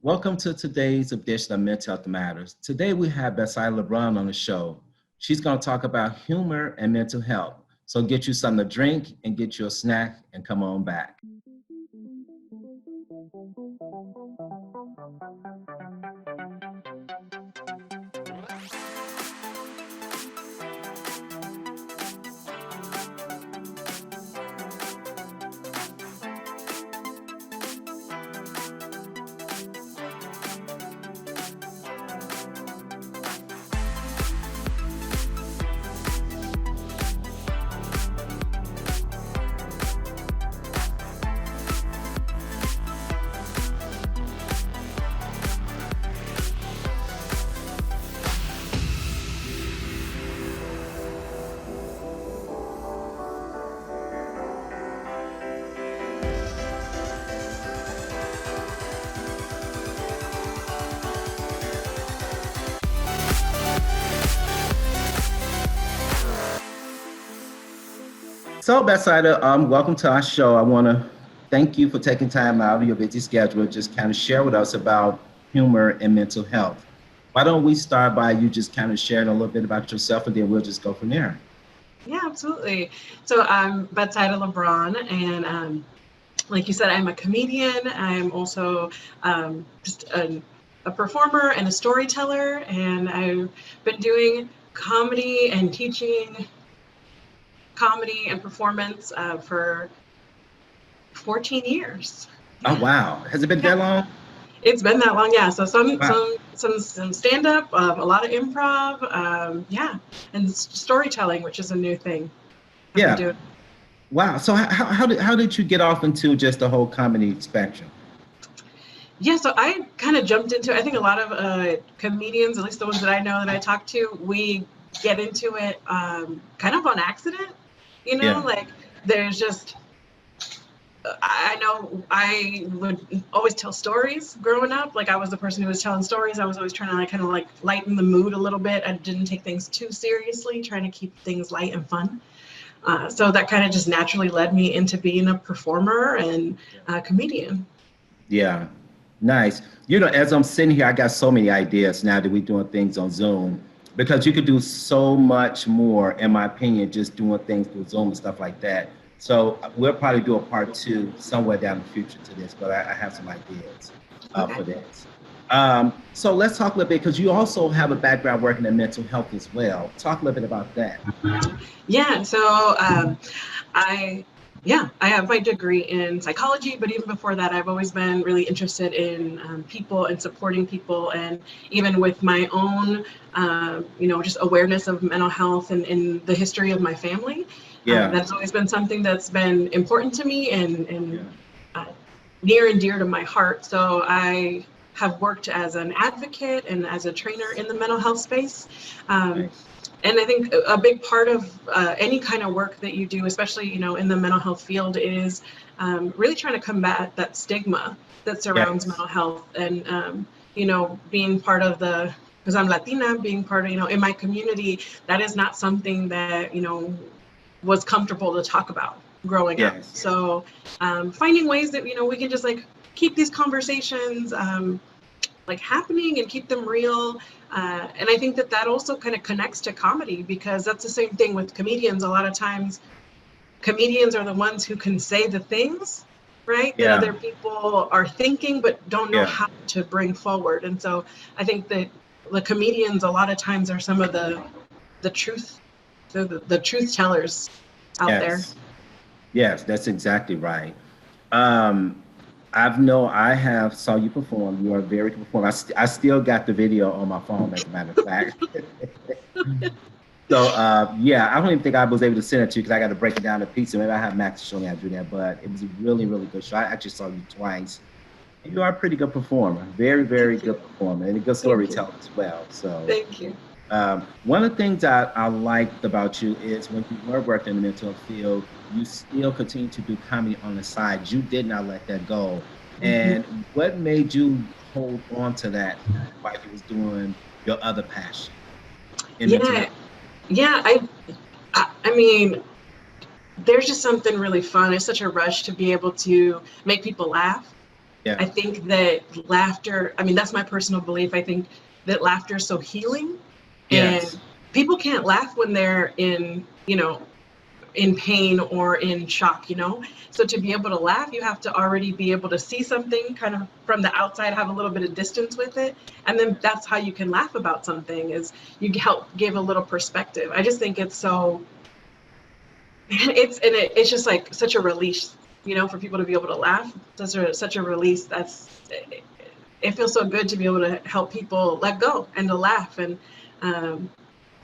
Welcome to today's edition of Mental Health Matters. Today we have Bedside Bron on the show. She's going to talk about humor and mental health. So get you something to drink and get you a snack and come on back. So, Bedside, welcome to our show. I want to thank you for taking time out of your busy schedule to just kind of share with us about humor and mental health. Why don't we start by you just kind of sharing a little bit about yourself, and then we'll just go from there. Yeah, absolutely. So I'm Bedside Bron, and like you said, I'm a comedian. I'm also just a performer and a storyteller, and I've been doing comedy and teaching comedy and performance for 14 years. Oh, Yeah. wow. Has it been Yeah. that long? It's been that long, yeah. So Wow. some stand up, a lot of improv, yeah, and storytelling, which is a new thing I've been Yeah. doing. Wow. So how did you get off into just the whole comedy spectrum? Yeah, so I kind of jumped into it. I think a lot of comedians, at least the ones that I know that I talk to, we get into it kind of on accident. Yeah. Like there's just, I know I would always tell stories growing up. Like I was the person who was telling stories. I was always trying to kind of like lighten the mood a little bit. I didn't take things too seriously, trying to keep things light and fun. So that kind of just naturally led me into being a performer and a comedian. Yeah. Nice. You know, as I'm sitting here, I got so many ideas now that we're doing things on Zoom because you could do so much more, in my opinion, just doing things through Zoom and stuff like that. So we'll probably do a part two somewhere down the future to this, but I have some ideas Okay. for this. So let's talk a little bit because you also have a background working in mental health as well. Talk a little bit about that. Yeah, so I I have my degree in psychology, but even before that, I've always been really interested in people and supporting people, and even with my own, just awareness of mental health and in the history of my family. Yeah. That's always been something that's been important to me and Yeah. uh, near and dear to my heart. So I have worked as an advocate and as a trainer in the mental health space. Um, Nice. and I think a big part of any kind of work that you do, especially in the mental health field, is really trying to combat that stigma that surrounds Yes. mental health, and being part of the, because I'm Latina, being part of in my community, that is not something that was comfortable to talk about growing up. Yes. So finding ways that we can just like keep these conversations like happening and keep them real. And I think that that also kind of connects to comedy, because that's the same thing with comedians. A lot of times comedians are the ones who can say the things, right, that Yeah. other people are thinking but don't know Yeah. how to bring forward. And so I think that the comedians a lot of times are some of the truth, the truth tellers out there. Yes. Yes, that's exactly right. Um, I have saw you perform. You are very good performer. I still got the video on my phone, as a matter of fact. So yeah, I don't even think I was able to send it to you because I got to break it down to pieces. Maybe I have Max show me how to do that, but it was a really, really good show. I actually saw you twice. And you are a pretty good performer. Very, very Thank you. good performer and a good Thank you. storyteller as well. So Thank you. one of the things I liked about you is when you were working in the mental health field, you still continue to do comedy on the side. You did not let that go. Mhm. And what made you hold on to that while you was doing your other passion in mental Yeah, health? yeah. I mean, there's just something really fun. It's such a rush to be able to make people laugh, Yeah. I think that laughter, I mean, that's my personal belief. I think that laughter is so healing, Yes. and people can't laugh when they're in, in pain or in shock, So to be able to laugh, you have to already be able to see something kind of from the outside, have a little bit of distance with it. And then that's how you can laugh about something, is you help give a little perspective. I just think it's so, it's just like such a release, for people to be able to laugh. Such a release. It feels so good to be able to help people let go and to laugh. And,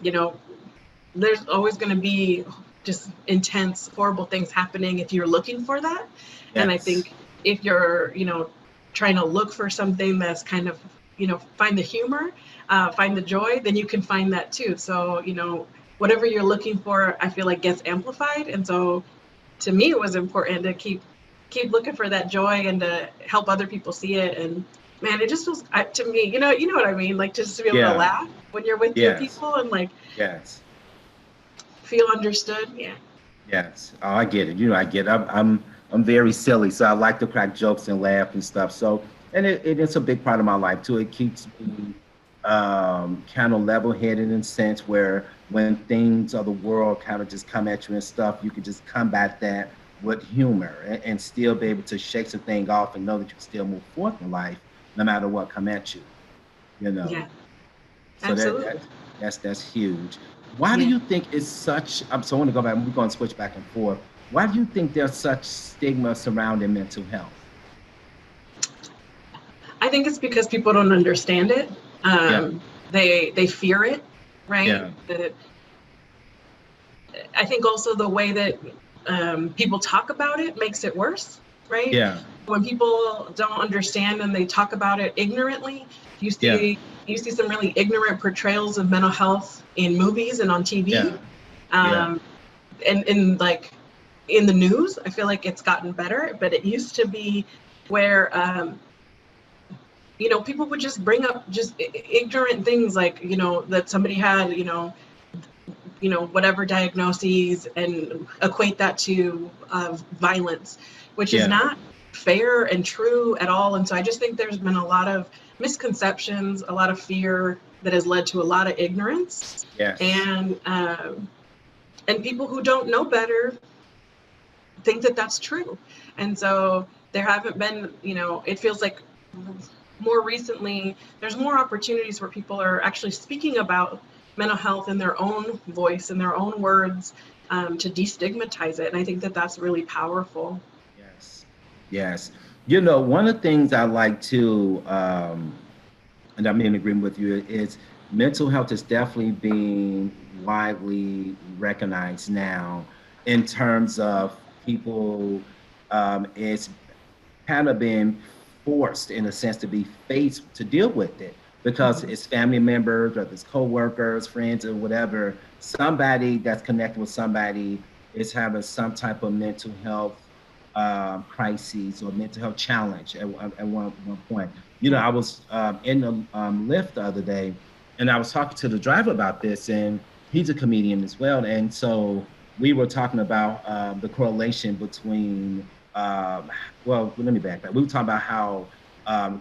you know, there's always going to be just intense, horrible things happening if you're looking for that. And I Yes. think if you're, trying to look for something that's kind of, find the humor, find the joy, then you can find that too. So, whatever you're looking for, I feel like gets amplified. And so to me, it was important to keep looking for that joy and to help other people see it. And man, it just feels to me, you know what I mean? Like just to be able to Yeah. laugh when you're with your Yes. people and like Yes. feel understood. Yeah. Yes. Oh, I get it. I get it. I'm very silly, so I like to crack jokes and laugh and stuff. So, and it's a big part of my life too. It keeps me kind of level-headed in a sense where when things of the world kind of just come at you and stuff, you can just combat that with humor and still be able to shake some thing off and know that you can still move forth in life no matter what come at you. You know. Yeah. So Absolutely. that's huge. Why do Yeah. you think it's such? So I want to go back. We're going to switch back and forth. Why do you think there's such stigma surrounding mental health? I think it's because people don't understand it. Yeah, They fear it, right? yeah, I think also the way that people talk about it makes it worse, right? yeah, When people don't understand and they talk about it ignorantly, you yeah, see you see some really ignorant portrayals of mental health in movies and on TV, yeah, yeah, um, and like in the news. I feel like it's gotten better, but it used to be where people would just bring up just ignorant things like that somebody had whatever diagnoses and equate that to violence, which is yeah. not fair and true at all. And so I just think there's been a lot of misconceptions, a lot of fear that has led to a lot of ignorance, Yes, and people who don't know better think that that's true. And so there haven't been, it feels like more recently, there's more opportunities where people are actually speaking about mental health in their own voice, in their own words, to destigmatize it. And I think that that's really powerful. yes, yes. One of the things I like to, and I'm in agreement with you, is mental health is definitely being widely recognized now in terms of people. It's kind of been forced in a sense to be faced to deal with it because Mhm. it's family members or it's co-workers, friends, or whatever. Somebody that's connected with somebody is having some type of mental health crises or mental health challenge at one point. Yeah. I was in the Lyft the other day, and I was talking to the driver about this, and he's a comedian as well, and so we were talking about the correlation between well, let me back that. We were talking about how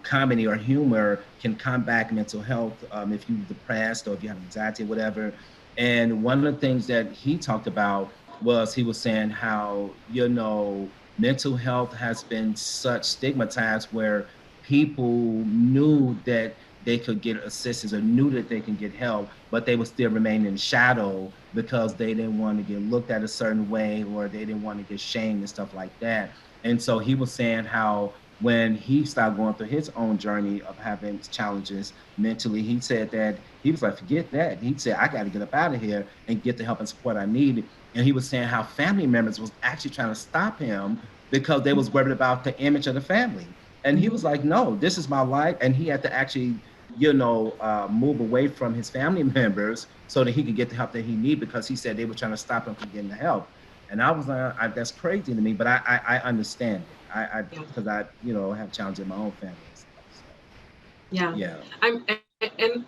comedy or humor can combat mental health if you're depressed or if you have anxiety or whatever. And one of the things that he talked about was he was saying how, mental health has been such stigmatized where people knew that they could get assistance or knew that they can get help, but they would still remain in shadow because they didn't want to get looked at a certain way or they didn't want to get shamed and stuff like that. And so he was saying how when he started going through his own journey of having challenges mentally, he said that he was like, forget that. He said, I got to get up out of here and get the help and support I need. And he was saying how family members was actually trying to stop him because they was worried about the image of the family. And he was Mhm. like, no, this is my life. And he had to actually, move away from his family members so that he could get the help that he needed because he said they were trying to stop him from getting the help. And I was like, that's crazy to me, but I understand it. Yeah. Because I, have challenges in my own family and stuff. So Yeah. yeah, I'm and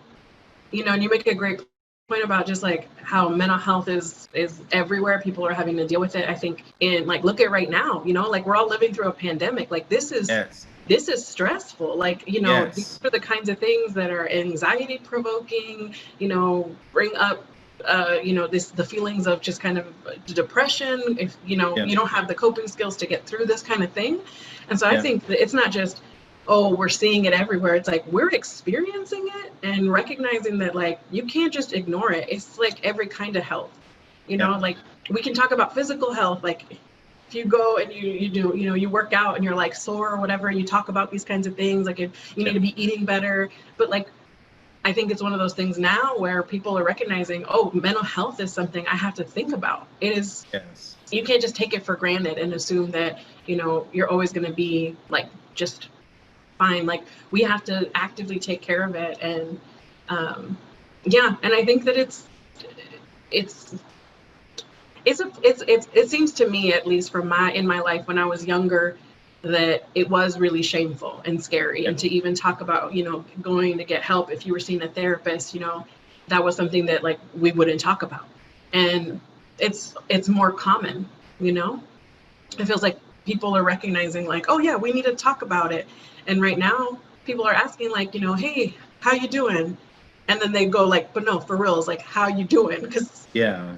and you make a great point about just like how mental health is everywhere. People are having to deal with it. I think in like look at right now, like we're all living through a pandemic. Like this is yes, this is stressful. Like, these Yes. are the kinds of things that are anxiety provoking, bring up, the feelings of just kind of depression. If, Yeah. you don't have the coping skills to get through this kind of thing. And so I Yeah. think that it's not just, oh, we're seeing it everywhere. It's like we're experiencing it and recognizing that, like, you can't just ignore it. It's like every kind of health, Yeah. like we can talk about physical health. Like if you go and you do, you work out and you're like sore or whatever, you talk about these kinds of things, like if you Yeah. need to be eating better. But like, I think it's one of those things now where people are recognizing, oh, mental health is something I have to think about. It is, Yes. you can't just take it for granted and assume that, you're always going to be like just fine. Like we have to actively take care of it. And yeah, and I think that it's it seems to me, at least in my life when I was younger, that it was really shameful and scary. Yeah. And to even talk about, going to get help if you were seeing a therapist, that was something that like we wouldn't talk about. And it's more common, it feels like people are recognizing like, oh yeah, we need to talk about it. And right now people are asking like, hey, how you doing? And then they go like, but no, for real, it's like, how you doing? Because Yeah.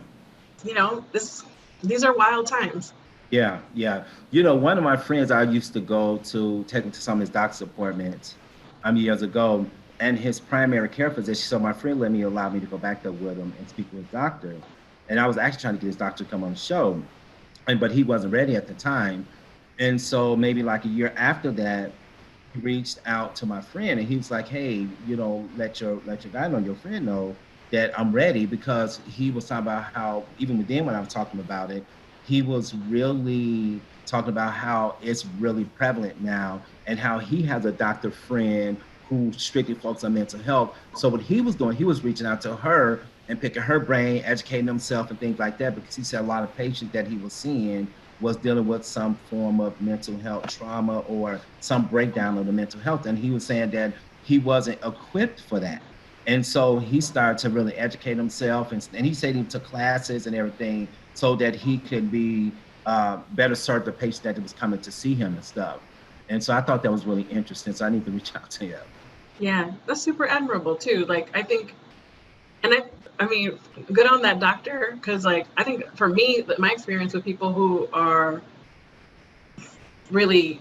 these are wild times. Yeah. Yeah. One of my friends, I used to go to take him to some of his doctor's appointments years ago, and his primary care physician. So my friend let me allow me to go back there with him and speak with his doctor. And I was actually trying to get his doctor to come on the show, but he wasn't ready at the time. And so maybe like a year after that, he reached out to my friend and he was like, hey, let your guy know, your friend know that I'm ready, because he was talking about how even then when I was talking about it, he was really talking about how it's really prevalent now and how he has a doctor friend who strictly focuses on mental health. So what he was doing, he was reaching out to her and picking her brain, educating himself and things like that, because he said a lot of patients that he was seeing was dealing with some form of mental health trauma or some breakdown of the mental health. And he was saying that he wasn't equipped for that. And so he started to really educate himself. And he said he took classes and everything so that he could be better serve the patient that was coming to see him and stuff. And so I thought that was really interesting. So I need to reach out to him. Yeah, that's super admirable too. Like I think, and I mean, good on that doctor, because like I think for me, my experience with people who are really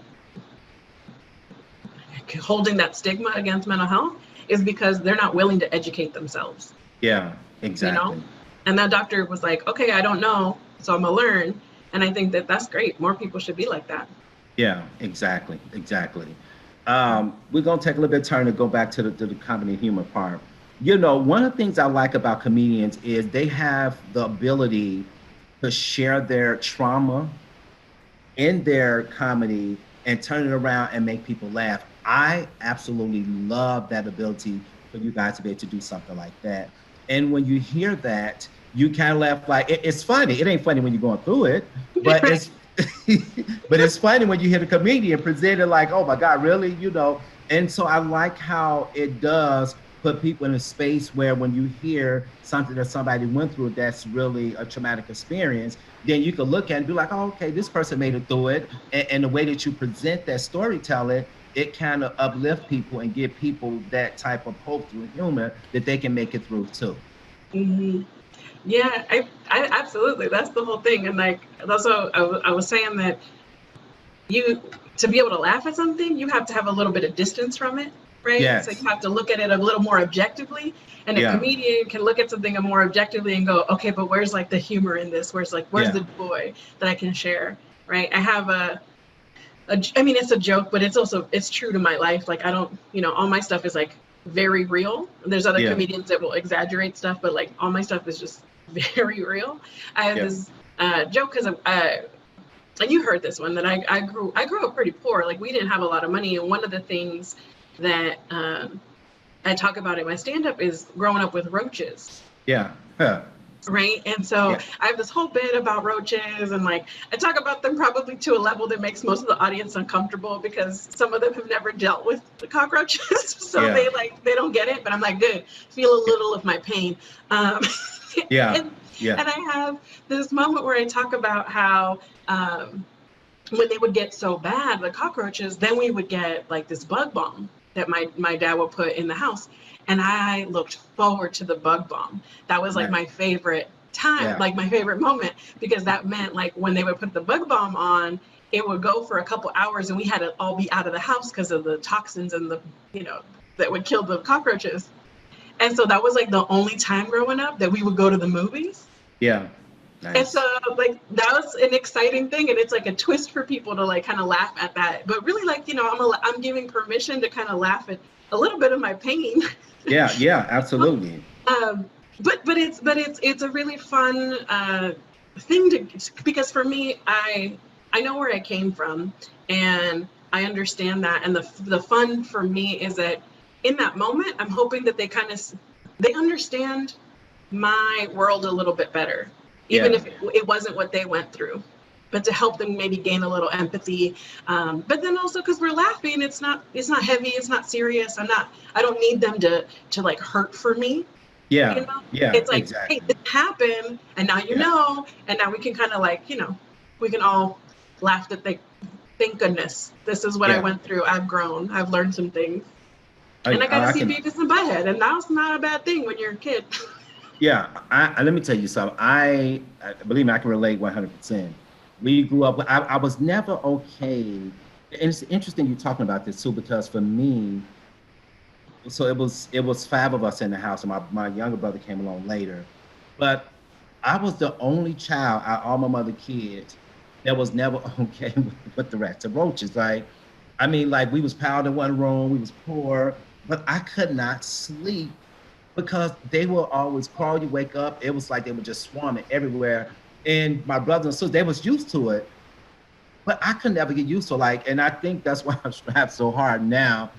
holding that stigma against mental health is because they're not willing to educate themselves. Yeah, you know exactly. and that doctor was like, okay, I don't know, so I'm gonna learn. And I think that that's great. More people should be like that. Yeah, exactly, exactly. We're gonna take a little bit of turn to go back to the comedy humor part. One of the things I like about comedians is they have the ability to share their trauma in their comedy and turn it around and make people laugh. I absolutely love that ability for you guys to be able to do something like that. And when you hear that, you kind of laugh like it's funny. It ain't funny when you're going through it, but Right. it's but it's funny when you hear the comedian present it like, oh my God, really? And so I like how it does put people in a space where when you hear something that somebody went through that's really a traumatic experience, then you can look at it and be like, oh, okay, this person made it through it. And the way that you present that storytelling, it kind of uplift people and give people that type of hope through humor that they can make it through too. hmm Yeah, I absolutely. That's the whole thing. And like, that's what I was saying, that you, to be able to laugh at something, you have to have a little bit of distance from it, right? So you Yes. have to look at it a little more objectively. And a Yeah. comedian can look at something more objectively and go, okay, but where's like the humor in this? Where's Yeah. the joy that I can share, right? I have I mean, it's a joke, but it's true to my life. Like I don't, all my stuff is like very real. There's other Yeah. comedians that will exaggerate stuff, but like all my stuff is just very real. I have Yeah. this joke because and you heard this one, that I grew up pretty poor. Like we didn't have a lot of money, and one of the things that I talk about in my stand-up is growing up with roaches. Yeah. Huh. Right. And so Yeah. I have this whole bit about roaches, and like I talk about them probably to a level that makes most of the audience uncomfortable, because some of them have never dealt with the cockroaches. So Yeah. they don't get it. But I'm like, good, feel a little of my pain. Um, Yeah. and Yeah. and I have this moment where I talk about how when they would get so bad, the cockroaches, then we would get like this bug bomb that my dad would put in the house. And I looked forward to the bug bomb. That was like Nice. my favorite time, Yeah. like my favorite moment, because that meant like when they would put the bug bomb on, it would go for a couple hours and we had to all be out of the house because of the toxins and the, that would kill the cockroaches. And so that was like the only time growing up that we would go to the movies. Yeah. And so Nice. like that was an exciting thing, and it's like a twist for people to like kind of laugh at that. But really, like, I'm giving permission to kind of laugh at a little bit of my pain. Yeah. Yeah. Absolutely. um, but it's a really fun thing because for me, I know where I came from, and I understand that, and the fun for me is that in that moment, I'm hoping that they understand my world a little bit better, even Yeah. if it wasn't what they went through, but to help them maybe gain a little empathy. But then also because we're laughing, it's not heavy, it's not serious. I don't need them to like hurt for me. Yeah. Yeah. It's like, hey, Exactly. this happened, and now Yeah. and now we can kind of like, we can all laugh that thank goodness, this is what I Yeah. went through. I've grown, I've learned some things, and I got to I see can. Beavis and Butthead, and that's not a bad thing when you're a kid. Yeah, let me tell you something. I believe me, I can relate 100%. We grew up. I was never okay, and it's interesting you talking about this too, because for me, so it was five of us in the house, and my younger brother came along later, but I was the only child out of all my mother kids that was never okay with the rest of roaches. Like, I mean, like we was piled in one room, we was poor, but I could not sleep because they will always call you, wake up. It was like they were just swarming everywhere. And my brothers and sisters, they was used to it, but I could never get used to it. Like, and I think that's why I'm strapped so hard now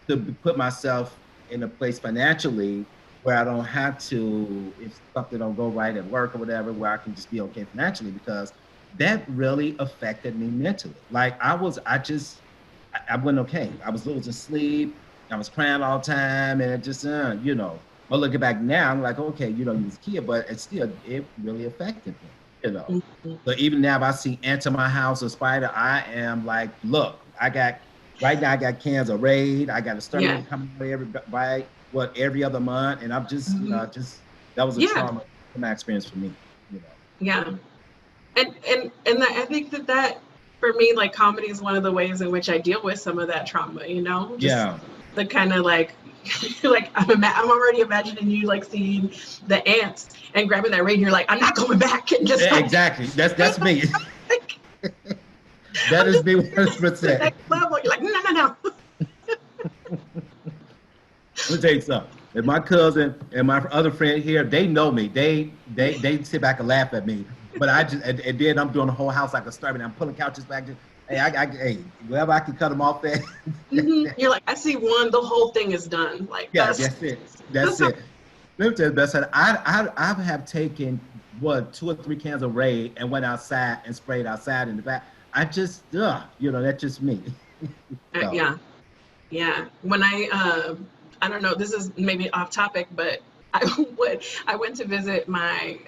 to put myself in a place financially where I don't have to, if something don't go right at work or whatever, where I can just be okay financially, because that really affected me mentally. Like I wasn't okay. I was losing sleep. I was crying all the time, and it just, But looking back now, I'm like, okay, you was a kid, but it really affected me. Mhm. So even now, if I see ants in my house or spider, I am like, look, right now I got cans of Raid. I got a Yeah. exterminator coming every other month, and I'm just, Mhm. that was a Yeah. trauma experience for me. Yeah. And I think that for me, like, comedy is one of the ways in which I deal with some of that trauma, just Yeah, the kind of like like I'm already imagining you like seeing the ants and grabbing that ring, you're like, I'm not going back, and just like exactly. That's me. like, That I'm is just me taking it to the 100%. next level. You're like, no. Let me tell you something. If my cousin and my other friend here, they know me. They sit back and laugh at me. But I just and then I'm doing the whole house like a starving. I'm pulling couches back. Hey, wherever I can cut them off there. You're like, I see one, the whole thing is done. Like Yeah, that's it. that's That's how. it. Let me tell you the best side. I have taken what 2 or 3 cans of Raid and went outside and sprayed outside in the back. That's just me. So Yeah. Yeah, when I don't know, this is maybe off topic, but I went to visit my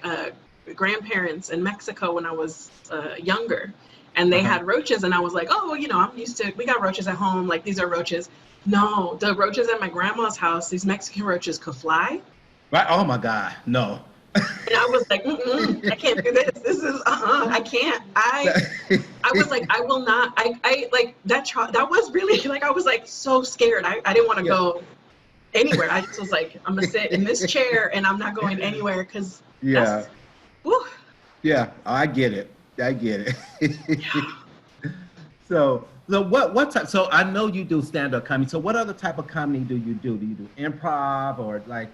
grandparents in Mexico when I was younger, and they uh-huh. had roaches, and I was like, oh, I'm used to, we got roaches at home, like these are roaches. No, the roaches at my grandma's house, these Mexican roaches could fly, Right. Oh my God. No. and I was like, I can't do this. This is I can't. I was like, I will not. I like that. That was really like I was like so scared. I didn't want to Yeah. go anywhere. I just was like, I'm gonna sit in this chair and I'm not going anywhere because Yeah. that's, whew, Yeah. I get it. I get it. yeah. So what type? So I know you do stand up comedy. So what other type of comedy do you do? Do you do improv or like?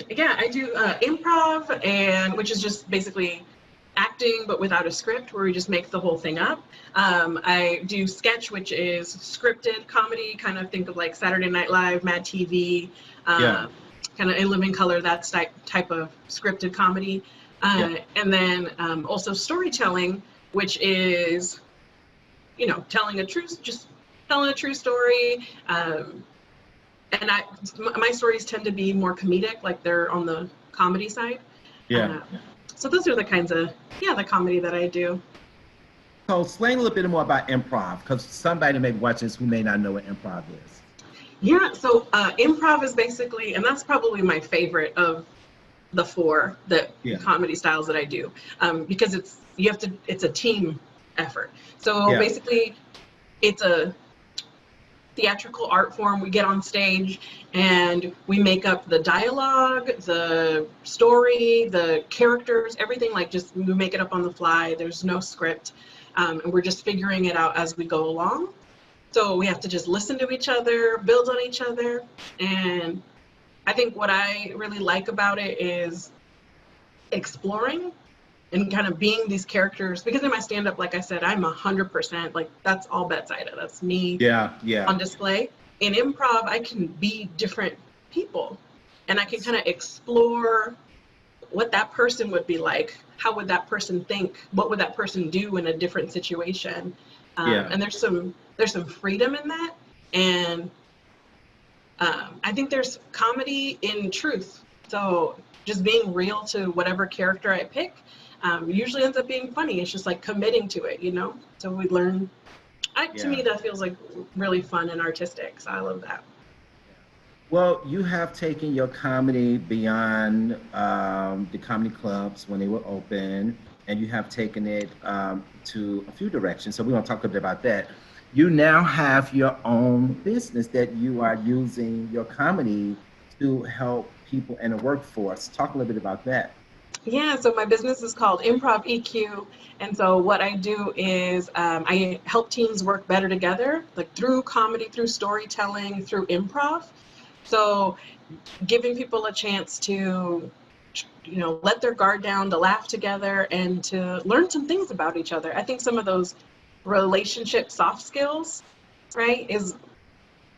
Yeah, I do improv, and which is just basically acting but without a script, where we just make the whole thing up. I do sketch, which is scripted comedy, kind of think of like Saturday Night Live, Mad TV, Yeah. kind of In Living Color, that type of scripted comedy. Yeah. And then also storytelling, which is, just telling a true story. And my stories tend to be more comedic, like they're on the comedy side. Yeah. Uh, so those are the kinds of, the comedy that I do. So explain a little bit more about improv, because somebody may be watching this who may not know what improv is. Yeah, so improv is basically, and that's probably my favorite of the four that Yeah, comedy styles that I do, because it's a team effort. So yeah, basically, it's a theatrical art form. We get on stage and we make up the dialogue, the story, the characters, everything, like just we make it up on the fly. There's no script, and we're just figuring it out as we go along. So we have to just listen to each other, build on each other. And I think what I really like about it is exploring and kind of being these characters, because in my stand-up, like I said, I'm 100% like, that's all Bedside. That's me yeah, yeah. on display. In improv, I can be different people and I can kind of explore what that person would be like. How would that person think? What would that person do in a different situation? Yeah. And there's some freedom in that. And I think there's comedy in truth. So just being real to whatever character I pick usually ends up being funny. It's just like committing to it, you know? So we learn. To Yeah. me, that feels like really fun and artistic. So I love that. Well, you have taken your comedy beyond the comedy clubs when they were open, and you have taken it to a few directions. So we're going to talk a bit about that. You now have your own business that you are using your comedy to help people in the workforce. Talk a little bit about that. Yeah, so my business is called Improv EQ. And so what I do is I help teams work better together, like through comedy, through storytelling, through improv. So giving people a chance to, you know, let their guard down, to laugh together, and to learn some things about each other. I think some of those relationship soft skills, right, is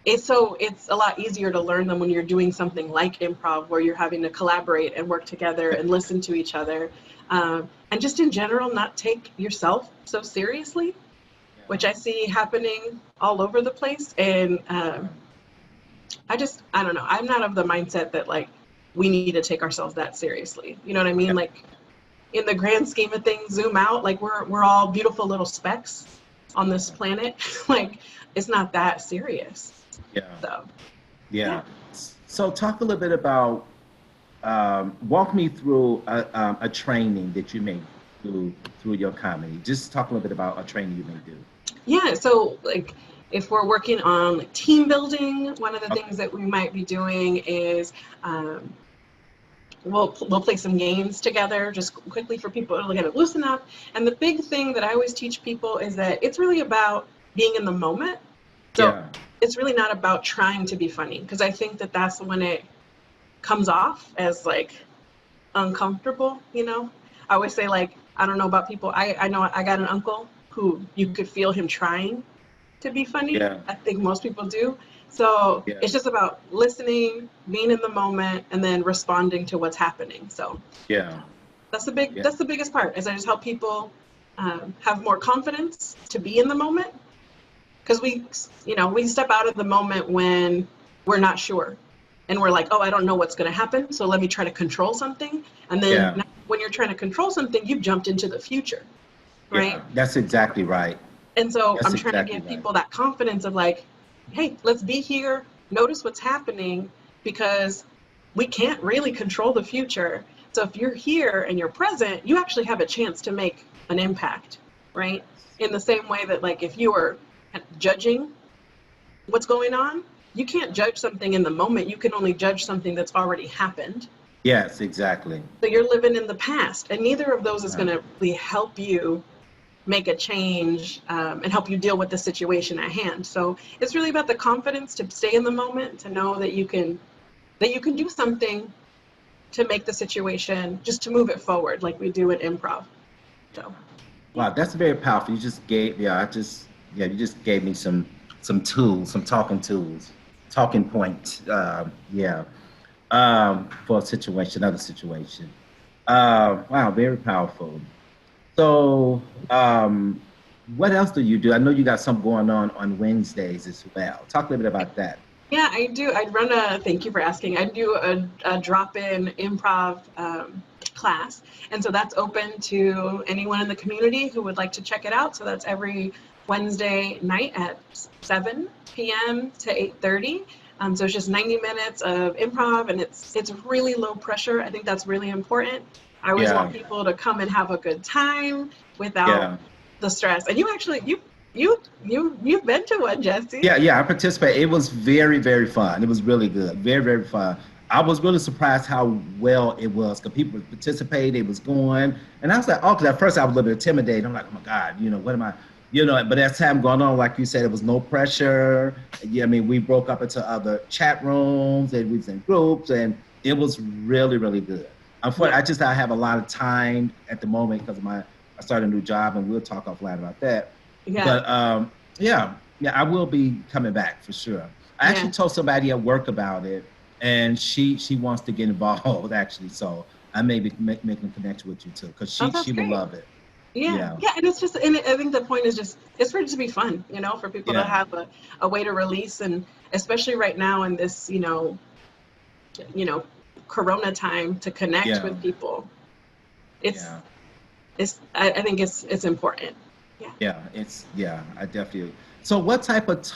it's a lot easier to learn them when you're doing something like improv, where you're having to collaborate and work together and listen to each other, and just in general not take yourself so seriously, which I see happening all over the place. And I don't know, I'm not of the mindset that like we need to take ourselves that seriously, you know what I mean? Yeah. Like in the grand scheme of things, zoom out, like we're all beautiful little specks on this planet. Like it's not that serious. Yeah. So yeah. Yeah. So talk a little bit about, walk me through a training that you may do through your comedy. Just talk a little bit about a training you may do. Yeah, so like if we're working on like team building, one of the Okay. things that we might be doing is um, we'll play some games together just quickly for people to kind of loosen up. And the big thing that I always teach people is that it's really about being in the moment. So Yeah. it's really not about trying to be funny, because I think that that's when it comes off as like uncomfortable, you know? I always say, like, I don't know about people. I know I got an uncle who you could feel him trying to be funny. Yeah. I think most people do. So Yeah. it's just about listening, being in the moment, and then responding to what's happening. So Yeah. Yeah. that's the biggest part, is I just help people have more confidence to be in the moment, because we step out of the moment when we're not sure and we're like, oh, I don't know what's going to happen, so let me try to control something. And then Yeah. when you're trying to control something, you've jumped into the future, right? Yeah. That's exactly right. And so That's I'm trying to exactly give right. people that confidence of like, hey, let's be here, notice what's happening, because we can't really control the future. So if you're here and you're present, you actually have a chance to make an impact, right? In the same way that like if you were judging what's going on, you can't judge something in the moment. You can only judge something that's already happened. Yes, exactly. So you're living in the past, and neither of those is Uh, going to really help you make a change and help you deal with the situation at hand. So it's really about the confidence to stay in the moment, to know that you can do something to make the situation, just to move it forward, like we do in improv. So yeah. wow, that's very powerful. You just gave, you just gave me some tools, some talking tools, talking points. Yeah, for a situation, another situation. Wow, very powerful. So, what else do you do? I know you got something going on Wednesdays as well. Talk a little bit about that. Yeah, I do. Thank you for asking. I do a drop-in improv class. And so that's open to anyone in the community who would like to check it out. So that's every Wednesday night at 7 p.m. to 8:30. So it's just 90 minutes of improv, and it's really low pressure. I think that's really important. I always Yeah, want people to come and have a good time without yeah. the stress. And you've been to one, Jesse. Yeah, yeah, I participated. It was very, very fun. It was really good. Very, very fun. I was really surprised how well it was because people participated, it was going. And I was like, oh, because at first I was a little bit intimidated. I'm like, oh my God, what am I, but as time going on, like you said, it was no pressure. Yeah, I mean, we broke up into other chat rooms and we was in groups and it was really, really good. Unfortunately, Yeah. I have a lot of time at the moment because I started a new job and we'll talk offline about that. Yeah. But yeah, yeah, I will be coming back for sure. I Yeah. actually told somebody at work about it, and she wants to get involved actually. So I may be making a connection with you too, because Oh, she that's will great. love it. Yeah, Yeah, yeah, and it's just, and I think the point is just, it's for it to be fun, for people to yeah, have a way to release, and especially right now in this, you know, Corona time to connect yeah, with people. It's, yeah, I think it's important. Yeah. yeah. Yeah, I definitely. So what type of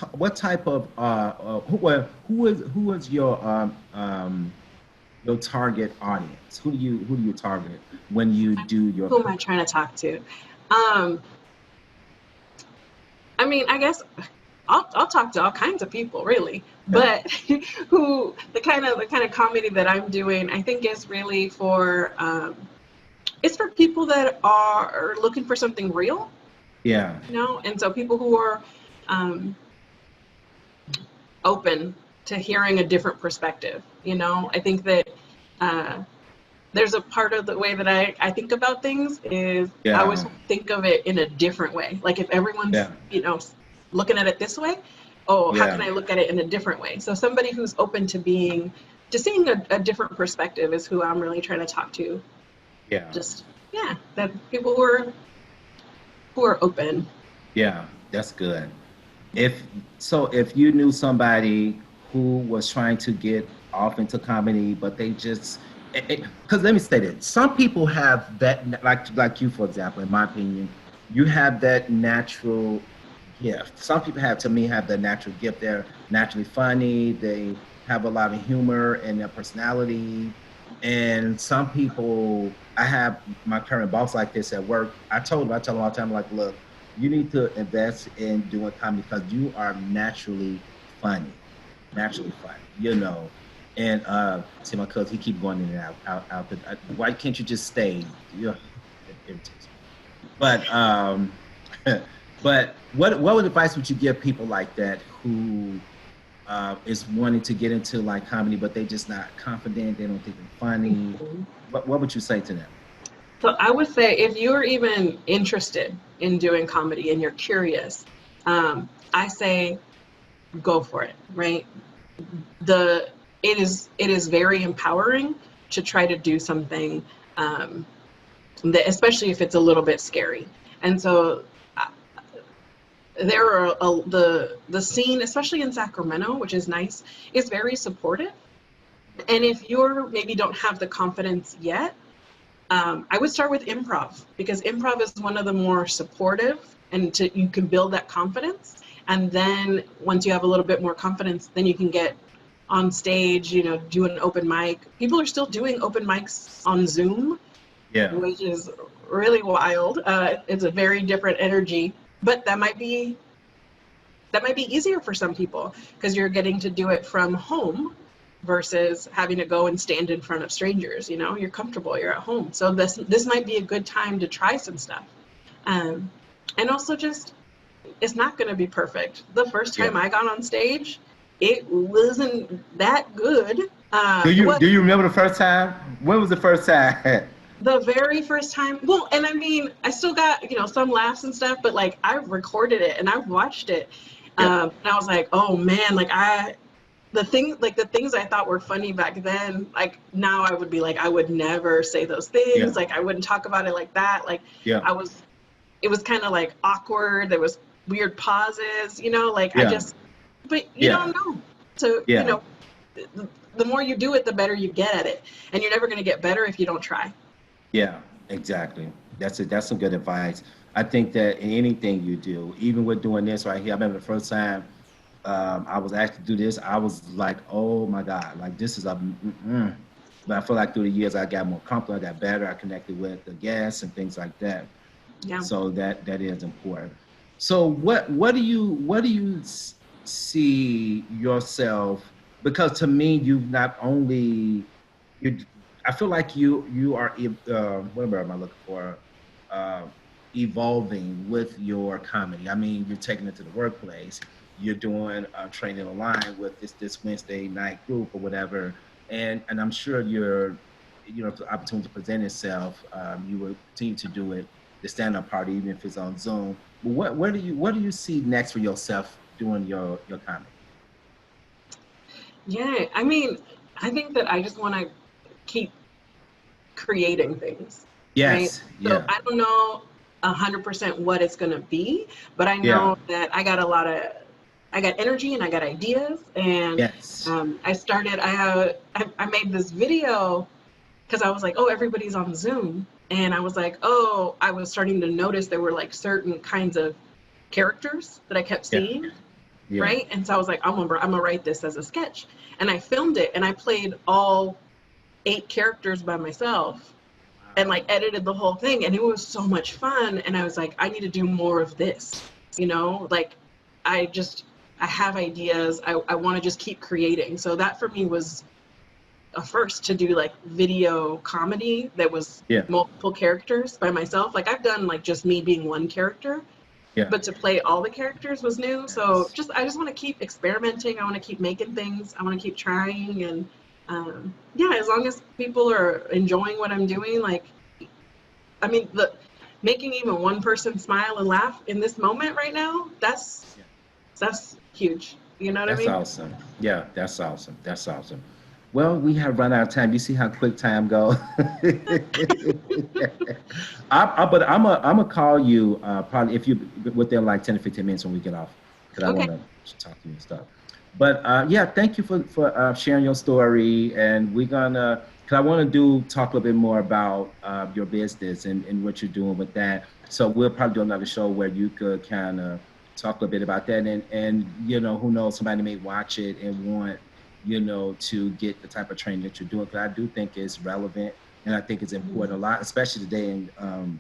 who is your target audience? Who do you target when you do your Who am I comedy? trying to talk to? Um, I mean, I guess I'll talk to all kinds of people, really. Yeah, But who the kind of comedy that I'm doing, I think is really for it's for people that are looking for something real, yeah, and so people who are um, open to hearing a different perspective. I think that uh, there's a part of the way that I think about things is I always yeah, think of it in a different way. Like if everyone's, yeah, looking at it this way, oh, how can yeah. I look at it in a different way? So somebody who's open to seeing a different perspective is who I'm really trying to talk to. Yeah, Just, yeah, that people who are open. yeah, that's good. If you knew somebody who was trying to get off into comedy, but they just, because let me say this, some people have that, like you, for example, in my opinion, you have that natural gift. Some people to me, have that natural gift. They're naturally funny. They have a lot of humor in their personality. And some people, I have my current boss like this at work. I tell him all the time, like, look, you need to invest in doing comedy because you are naturally funny. And see my cousin, he keep going in and out. Why can't you just stay? It irritates me. But but what advice would you give people like that who is wanting to get into like comedy, but they just not confident, they don't think they're funny? What would you say to them? So I would say if you're even interested in doing comedy and you're curious, I say go for it, right? The it is very empowering to try to do something um, that, especially if it's a little bit scary. And so there are the scene, especially in Sacramento, which is nice, is very supportive. And if you're maybe don't have the confidence yet, I would start with improv because improv is one of the more supportive, and you can build that confidence. And then once you have a little bit more confidence, then you can get on stage, do an open mic. People are still doing open mics on Zoom, Yeah, which is really wild. It's a very different energy, but that might be easier for some people because you're getting to do it from home versus having to go and stand in front of strangers. You're comfortable, you're at home, so this might be a good time to try some stuff. um, and also, just, it's not going to be perfect. The first yeah. time I got on stage, it wasn't that good. Do It you was do you remember the first time? When was the first time? the very first time. Well, and I mean, I still got some laughs and stuff, but like I've recorded it and I've watched it. Yeah, And I was like, oh man, like the things I thought were funny back then, like now I would be like, I would never say those things. yeah, Like I wouldn't talk about it like that. Like yeah, it was kind of like awkward. There was weird pauses, like I yeah, just, but you yeah. don't know. So, you Yeah. know, the more you do it, the better you get at it. And you're never going to get better if you don't try. Yeah, exactly. That's some good advice. I think that in anything you do, even with doing this right here, I remember the first time I was asked to do this, I was like, oh my God, like this is a, but I feel like through the years I got more comfortable, I got better, I connected with the guests and things like that. Yeah. So that is important. So what do you see yourself? Because to me, you've not only you. I feel like you are what am I looking for? Uh, Evolving with your comedy. I mean, you're taking it to the workplace. You're doing training online with this Wednesday night group or whatever, and I'm sure if the opportunity to present itself, you will continue to do it the stand-up party, even if it's on Zoom. But what do you see next for yourself doing your comedy? Yeah. I mean, I think that I just want to keep creating things, right? Yes, So yeah, I don't know 100% what it's going to be, but I yeah, know that I got energy and I got ideas. And yes, I made this video because I was like, oh, everybody's on Zoom. And I was like, oh, I was starting to notice there were like certain kinds of characters that I kept yeah, seeing, yeah. right? And so I was like, I'm gonna write this as a sketch. And I filmed it and I played all 8 characters by myself and like Wow. edited the whole thing. And it was so much fun. And I was like, I need to do more of this, like I just, I have ideas. I want to just keep creating. So that for me was a first to do like video comedy that was Yeah, multiple characters by myself. Like I've done like just me being one character, yeah. but to play all the characters was new. So Yes. I just want to keep experimenting. I want to keep making things. I want to keep trying, and yeah, as long as people are enjoying what I'm doing, like I mean, the making even one person smile and laugh in this moment right now, Yeah. that's huge. You know what I That's mean? awesome. Yeah, that's awesome. That's awesome. Well, we have run out of time. You see how quick time goes. But I'm gonna call you probably if you within like 10 to 15 minutes when we get off because I Okay. want to talk to you and stuff. But yeah, thank you for sharing your story, and we're gonna because I want to do talk a little bit more about your business and what you're doing with that. So we'll probably do another show where you could kind of talk a bit about that, and who knows, somebody may watch it and want to get the type of training that you're doing because I do think it's relevant and I think it's important a lot, especially today and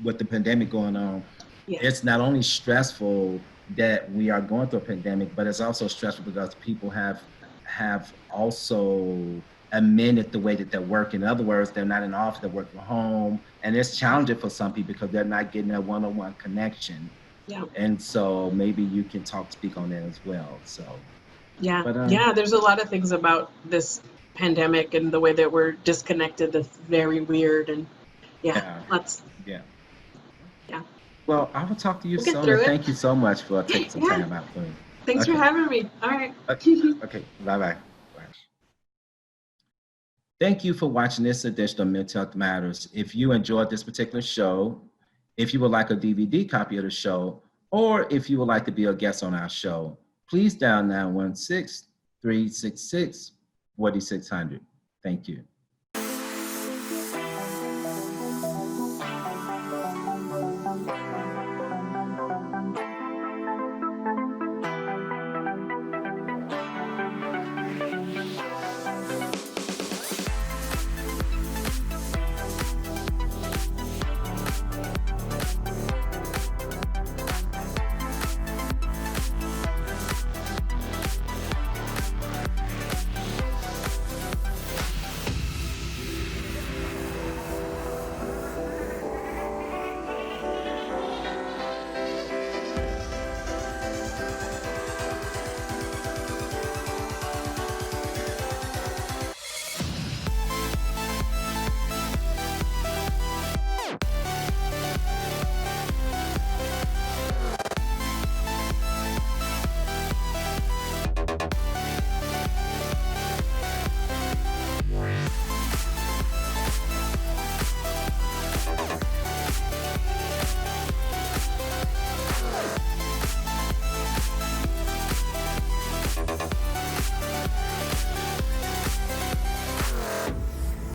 with the pandemic going on. Yeah. It's not only stressful that we are going through a pandemic, but it's also stressful because people have also amended the way that they're working. In other words, they're not in office, they're working from home, and it's Yeah. challenging for some people because they're not getting that one-on-one connection. Yeah. And so maybe you can speak on that as well. So, Yeah. but Yeah. There's a lot of things about this pandemic and the way that we're disconnected that's very weird. And yeah, yeah, let's, yeah. yeah, Well, I will talk to you we'll get soon, through and it. thank you so much for taking some Yeah. time out for me. Thanks for Okay, having me. All right. okay, bye bye. Thank you for watching this edition of Mental Health Matters. If you enjoyed this particular show, if you would like a DVD copy of the show, or if you would like to be a guest on our show, please dial 916 366 4600. Thank you.